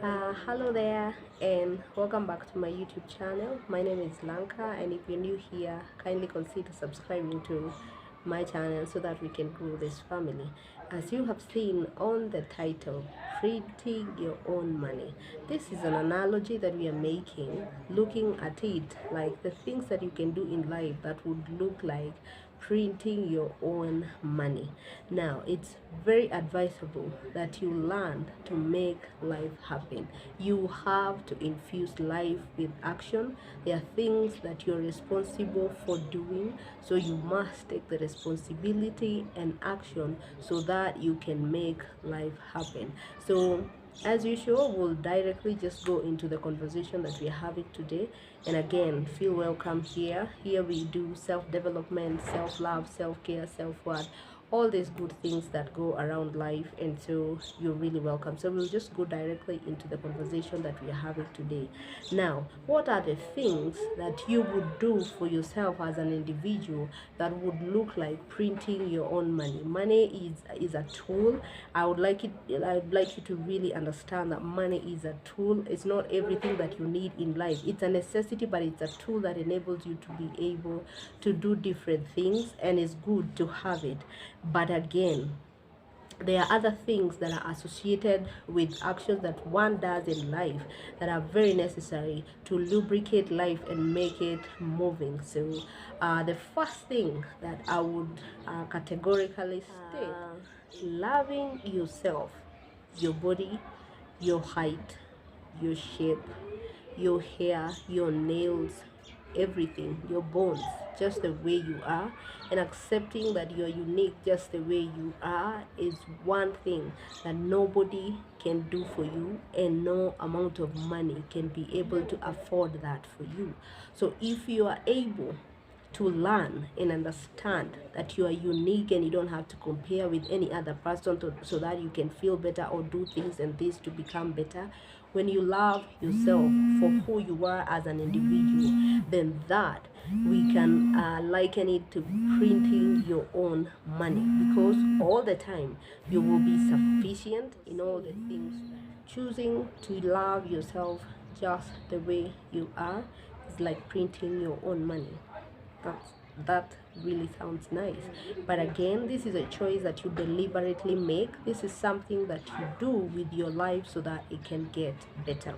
Hello there, and welcome back to my YouTube channel. My name is Lanka, and if you're new here, kindly consider subscribing to my channel so that we can grow this family. As you have seen on the title, printing your own money. This is an analogy that we are making, looking at it like the things that you can do in life that would look like printing your own money. Now, it's very advisable that you learn to make life happen. You have to infuse life with action. There are things that you're responsible for doing, so you must take the responsibility and action so that you can make life happen. So as usual, we'll directly just go into the conversation that we're having today. And again, feel welcome here. Here we do self-development, self-love, self-care, self-worth, all these good things that go around life. And so you're really welcome. So we'll just go directly into the conversation that we're having today. Now, what are the things that you would do for yourself as an individual that would look like printing your own money? Money is a tool. I'd like you to really understand that money is a tool. It's not everything that you need in life. It's a necessity, but it's a tool that enables you to be able to do different things, and it's good to have it. But again, there are other things that are associated with actions that one does in life that are very necessary to lubricate life and make it moving. So the first thing that I would categorically state, loving yourself, your body, your height, your shape, your hair, your nails, everything, your bones, just the way you are, and accepting that you're unique just the way you are is one thing that nobody can do for you, and no amount of money can be able to afford that for you. So if you are able to learn and understand that you are unique and you don't have to compare with any other person so that you can feel better or do things and this to become better. When you love yourself for who you are as an individual, then that we can liken it to printing your own money, because all the time you will be sufficient in all the things. Choosing to love yourself just the way you are is like printing your own money. That's, that really sounds nice. But again, this is a choice that you deliberately make. This is something that you do with your life so that it can get better.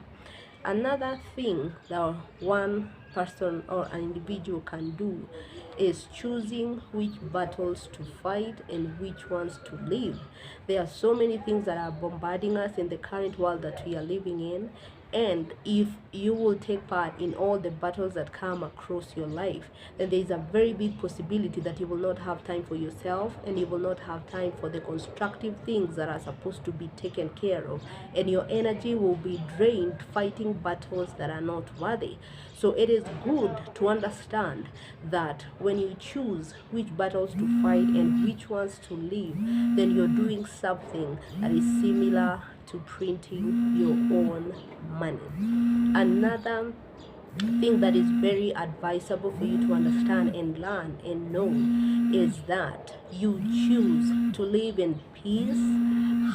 Another thing that one person or an individual can do is choosing which battles to fight and which ones to leave. There are so many things that are bombarding us in the current world that we are living in, and if you will take part in all the battles that come across your life, then there is a very big possibility that you will not have time for yourself, and you will not have time for the constructive things that are supposed to be taken care of, and your energy will be drained fighting battles that are not worthy. So it is good to understand that when you choose which battles to fight and which ones to leave, then you're doing something that is similar to printing your own money. Another thing that is very advisable for you to understand and learn and know is that you choose to live in peace,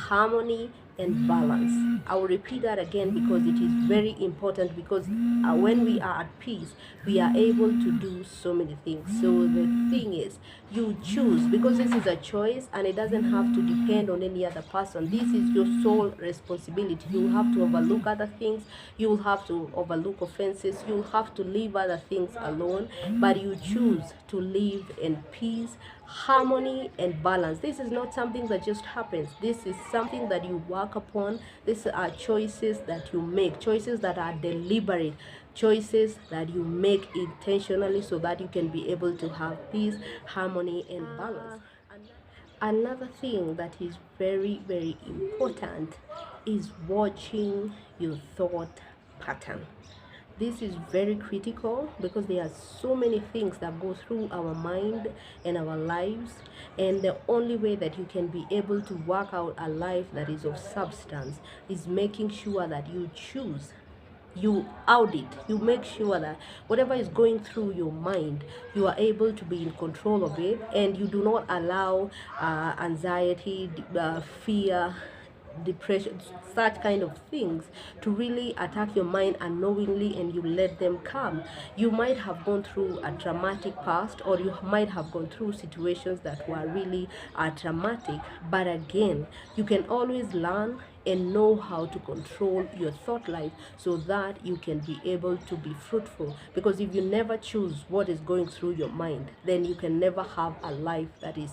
harmony, and balance. I will repeat that again because it is very important, because when we are at peace, we are able to do so many things. So the thing is, you choose, because this is a choice and it doesn't have to depend on any other person. This is your sole responsibility. You will have to overlook other things. You will have to overlook offenses. You will have to leave other things alone, but you choose to live in peace, harmony, and balance. This is not something that just happens. This is something that you work upon. These are choices that you make, choices that are deliberate, choices that you make intentionally so that you can be able to have peace, harmony, and balance. Another thing that is very, very important is watching your thought pattern. This is very critical because there are so many things that go through our mind and our lives, and the only way that you can be able to work out a life that is of substance is making sure that you choose, you audit, you make sure that whatever is going through your mind, you are able to be in control of it, and you do not allow anxiety, fear, depression, such kind of things to really attack your mind unknowingly, and you let them come. You might have gone through a traumatic past, or you might have gone through situations that were really traumatic, but again, you can always learn and know how to control your thought life so that you can be able to be fruitful. Because if you never choose what is going through your mind, then you can never have a life that is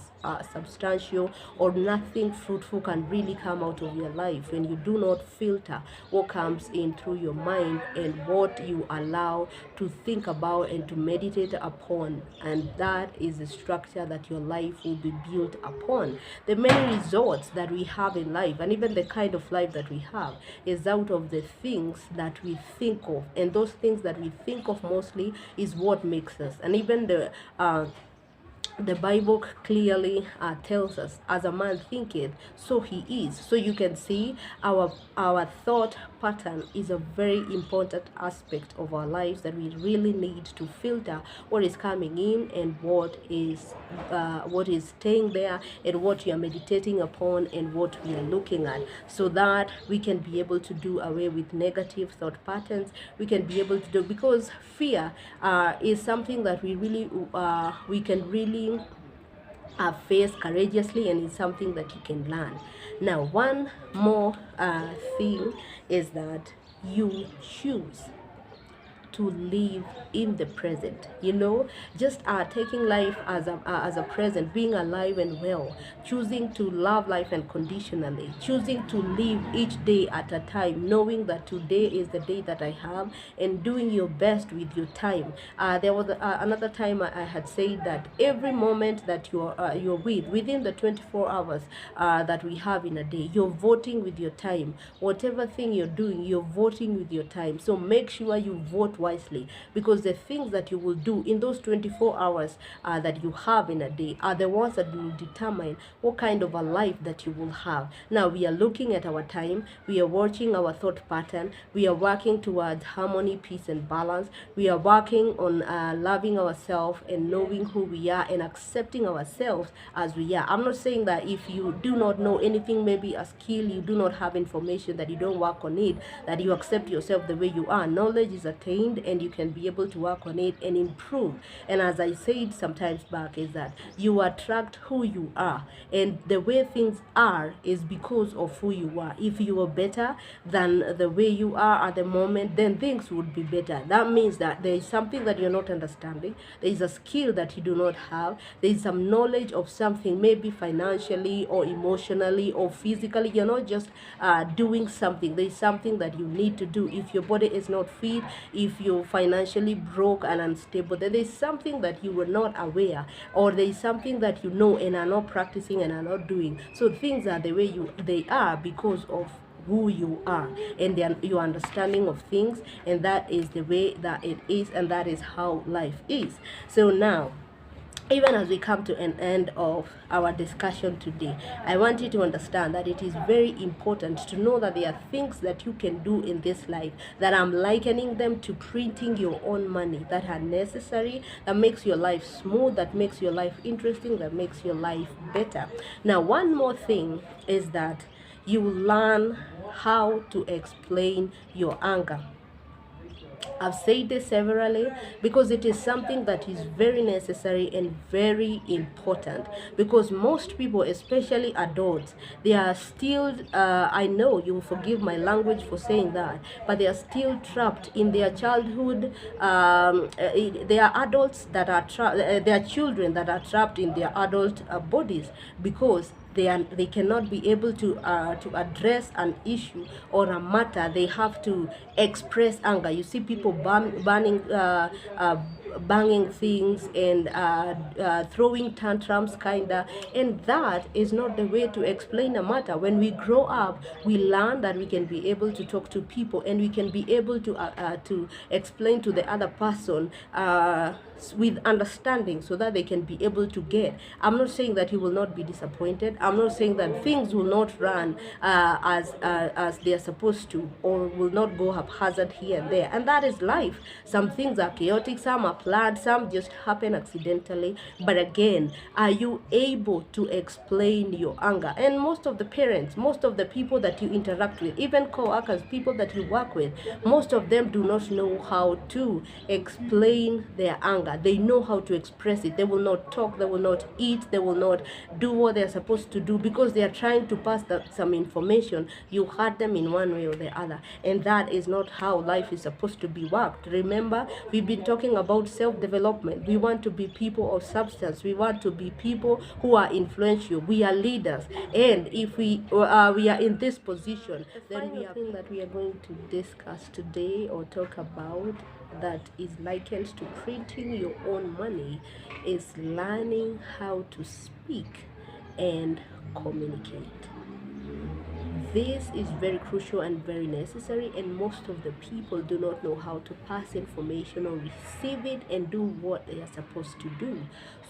substantial, or nothing fruitful can really come out of your life when you do not filter what comes in through your mind and what you allow to think about and to meditate upon. And that is the structure that your life will be built upon. The many results that we have in life, and even the kind of life that we have, is out of the things that we think of, and those things that we think of mostly is what makes us. And even the Bible clearly tells us, as a man thinketh, so he is. So you can see our thought pattern is a very important aspect of our lives that we really need to filter what is coming in and what is staying there, and what you are meditating upon and what we are looking at, so that we can be able to do away with negative thought patterns. We can be able to do, because fear is something that we can really face courageously, and it's something that you can learn. Now, one more thing is that you choose to live in the present. Just taking life as a present, being alive and well, choosing to love life unconditionally, choosing to live each day at a time, knowing that today is the day that I have, and doing your best with your time. There was another time I had said that every moment that you're within the 24 hours that we have in a day, you're voting with your time. Whatever thing you're doing, you're voting with your time. So make sure you vote wisely, because the things that you will do in those 24 hours that you have in a day are the ones that will determine what kind of a life that you will have. Now, we are looking at our time, we are watching our thought pattern, we are working towards harmony, peace, and balance. We are working on loving ourselves and knowing who we are and accepting ourselves as we are. I'm not saying that if you do not know anything, maybe a skill, you do not have information, that you don't work on it, that you accept yourself the way you are. Knowledge is attained, and you can be able to work on it and improve. And as I said sometimes back, is that you attract who you are, and the way things are is because of who you are. If you are better than the way you are at the moment, then things would be better. That means that there is something that you're not understanding, there is a skill that you do not have, there is some knowledge of something, maybe financially or emotionally or physically. You're not just doing something, there is something that you need to do. If your body is not fit, if you're financially broke and unstable, then there is something that you were not aware, or there is something that you know and are not practicing and are not doing. So things are the way they are because of who you are and your understanding of things, and that is the way that it is, and that is how life is. So now, even as we come to an end of our discussion today, I want you to understand that it is very important to know that there are things that you can do in this life, that I'm likening them to printing your own money, that are necessary, that makes your life smooth, that makes your life interesting, that makes your life better. Now, one more thing is that you learn how to explain your anger. I've said this severally because it is something that is very necessary and very important, because most people, especially adults, they are still, I know you will forgive my language for saying that, but they are still trapped in their childhood. They are adults that are they are children that are trapped in their adult bodies, because they cannot be able to address an issue or a matter. They have to express anger. You see people banging things and throwing tantrums, kinda, and that is not the way to explain a matter. When we grow up, we learn that we can be able to talk to people, and we can be able to explain to the other person with understanding, so that they can be able to get. I'm not saying that you will not be disappointed. I'm not saying that things will not run as they are supposed to, or will not go haphazard here and there. And that is life. Some things are chaotic, some are planned, some just happen accidentally. But again, are you able to explain your anger? And most of the parents, most of the people that you interact with, even co-workers, people that you work with, most of them do not know how to explain their anger. They know how to express it. They will not talk, they will not eat, they will not do what they're supposed to do because they are trying to pass some information. You hurt them in one way or the other, and that is not how life is supposed to be worked. Remember, we've been talking about self-development. We want to be people of substance. We want to be people who are influential. We are leaders, and if we are in this position, then we are thing that we are going to discuss today or talk about that is likened to printing your own money is learning how to speak and communicate. This is very crucial and very necessary, and most of the people do not know how to pass information or receive it and do what they are supposed to do.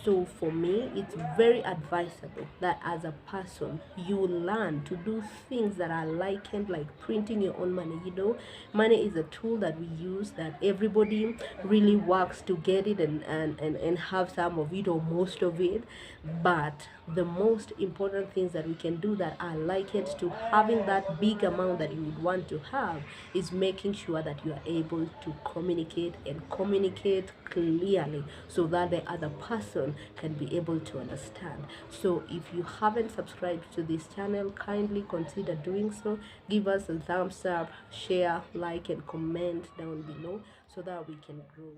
So for me, it's very advisable that as a person, you learn to do things that are likened like printing your own money. You know, money is a tool that we use, that everybody really works to get it and have some of it or most of it. But the most important things that we can do that are likened to having that big amount that you would want to have is making sure that you are able to communicate and communicate clearly so that the other person can be able to understand. So if you haven't subscribed to this channel, kindly consider doing so. Give us a thumbs up, share, like, and comment down below so that we can grow.